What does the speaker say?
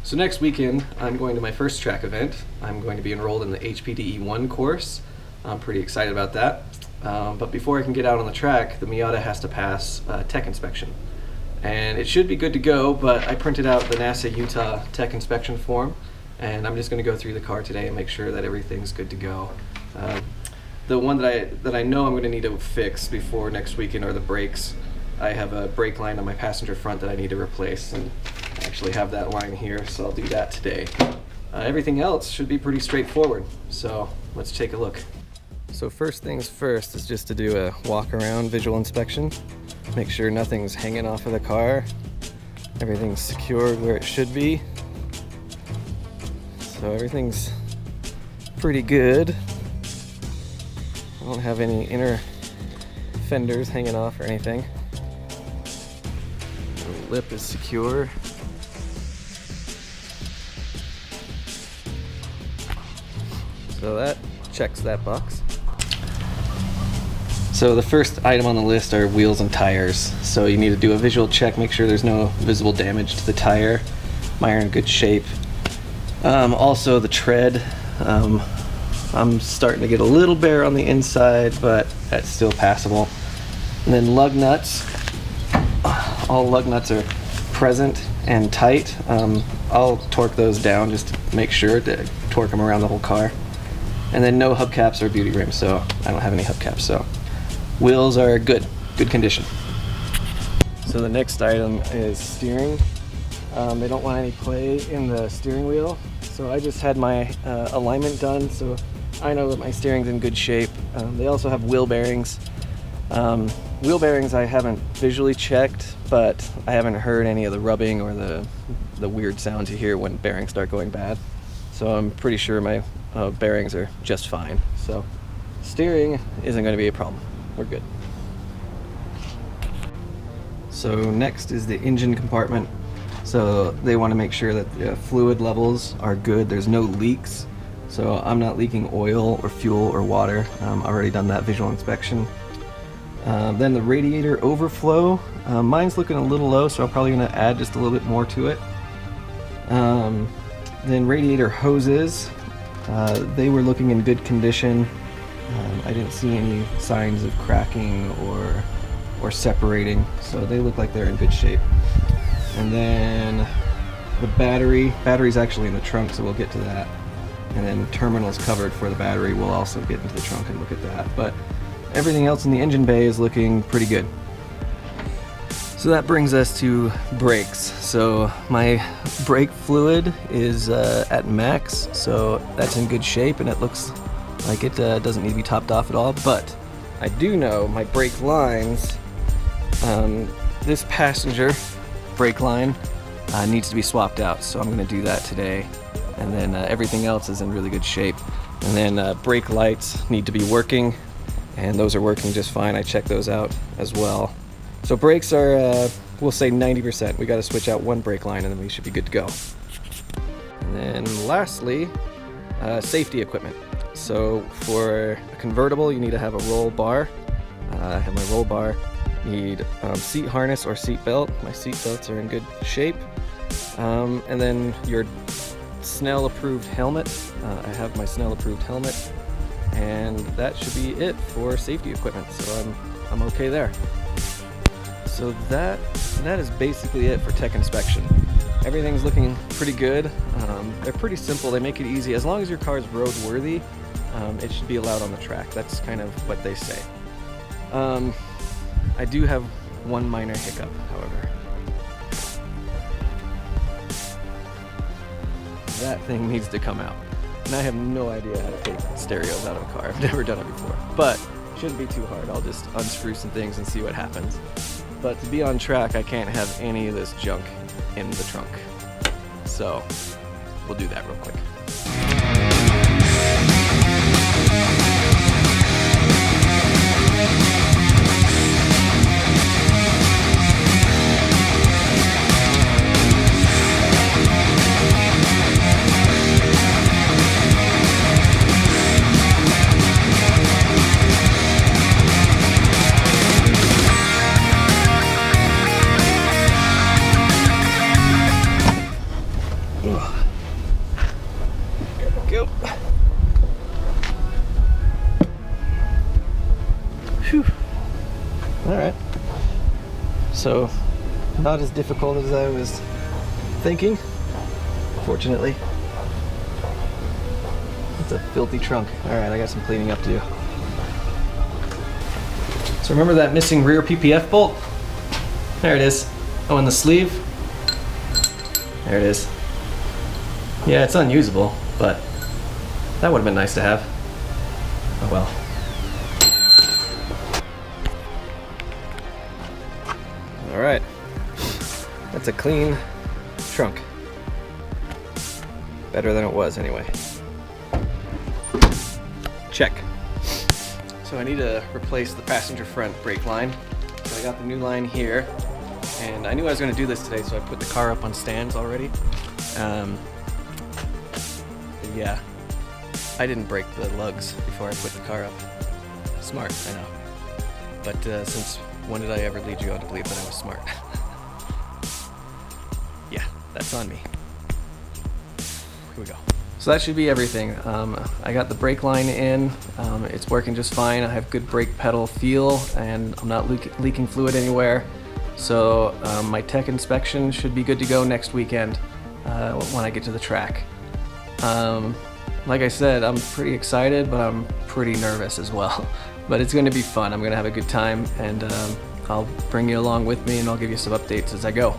So next weekend, I'm going to my first track event. I'm going to be enrolled in the HPDE 1 course. I'm pretty excited about that. But before I can get out on the track, the Miata has to pass tech inspection. And it should be good to go, but I printed out the NASA Utah tech inspection form, and I'm just going to go through the car today and make sure that everything's good to go. The one that I know I'm going to need to fix before next weekend are the brakes. I have a brake line on my passenger front that I need to replace, and I actually have that line here, so I'll do that today. Everything else should be pretty straightforward, so let's take a look. So first things first is just to do a walk-around visual inspection. Make sure nothing's hanging off of the car. Everything's secured where it should be. So everything's pretty good. I don't have any inner fenders hanging off or anything. The lip is secure. So that checks that box. So the first item on the list are wheels and tires. So you need to do a visual check, make sure there's no visible damage to the tire. Mine are in good shape. Also the tread. I'm starting to get a little bare on the inside, but that's still passable. And then lug nuts. All lug nuts are present and tight. I'll torque those down just to make sure to torque them around the whole car. And then no hubcaps or beauty rims, so I don't have any hubcaps. So wheels are good condition. So the next item is steering. They don't want any play in the steering wheel, so I just had my alignment done, so I know that my steering's in good shape. They also have wheel bearings. Wheel bearings I haven't visually checked, but I haven't heard any of the rubbing or the weird sounds you hear when bearings start going bad. So I'm pretty sure my bearings are just fine. So steering isn't going to be a problem. We're good. So next is the engine compartment. So they want to make sure that the fluid levels are good. There's no leaks. So I'm not leaking oil or fuel or water. I've already done that visual inspection. Then the radiator overflow. Mine's looking a little low, so I'm probably going to add just a little bit more to it. Then radiator hoses. They were looking in good condition. I didn't see any signs of cracking or separating, so they look like they're in good shape. And then the battery's actually in the trunk, so we'll get to that. And then terminals covered for the battery. We'll also get into the trunk and look at that. But everything else in the engine bay is looking pretty good. So that brings us to brakes. So my brake fluid is at max, so that's in good shape, and it looks like it doesn't need to be topped off at all. But I do know my brake lines, this passenger brake line needs to be swapped out, so I'm going to do that today. And then everything else is in really good shape. And then brake lights need to be working, and those are working just fine. I checked those out as well. So brakes are, we'll say 90%. We got to switch out one brake line and then we should be good to go. And then lastly, safety equipment. So for a convertible, you need to have a roll bar. I have my roll bar. Need seat harness or seat belt. My seat belts are in good shape. And then your Snell approved helmet. I have my Snell approved helmet. And that should be it for safety equipment. So I'm okay there. So that is basically it for tech inspection. Everything's looking pretty good. They're pretty simple. They make it easy. As long as your car is roadworthy, it should be allowed on the track. That's kind of what they say. I do have one minor hiccup, however. That thing needs to come out. And I have no idea how to take stereos out of a car. I've never done it before. But it shouldn't be too hard. I'll just unscrew some things and see what happens. But to be on track, I can't have any of this junk in the trunk. So we'll do that real quick. There we go. Whew. Alright. So, not as difficult as I was thinking, fortunately. It's a filthy trunk. Alright, I got some cleaning up to do. So remember that missing rear PPF bolt? There it is. Oh, and the sleeve? There it is. Yeah, it's unusable, but that would have been nice to have. Oh well. Alright. That's a clean trunk. Better than it was anyway. Check. So I need to replace the passenger front brake line. So I got the new line here. And I knew I was going to do this today, so I put the car up on stands already. Yeah, I didn't break the lugs before I put the car up. Smart, I know. But since when did I ever lead you on to believe that I was smart? Yeah, that's on me. Here we go. So that should be everything. I got the brake line in. It's working just fine. I have good brake pedal feel, and I'm not leaking fluid anywhere. So my tech inspection should be good to go next weekend when I get to the track. Like I said, I'm pretty excited, but I'm pretty nervous as well. But it's going to be fun. I'm going to have a good time, and I'll bring you along with me, and I'll give you some updates as I go.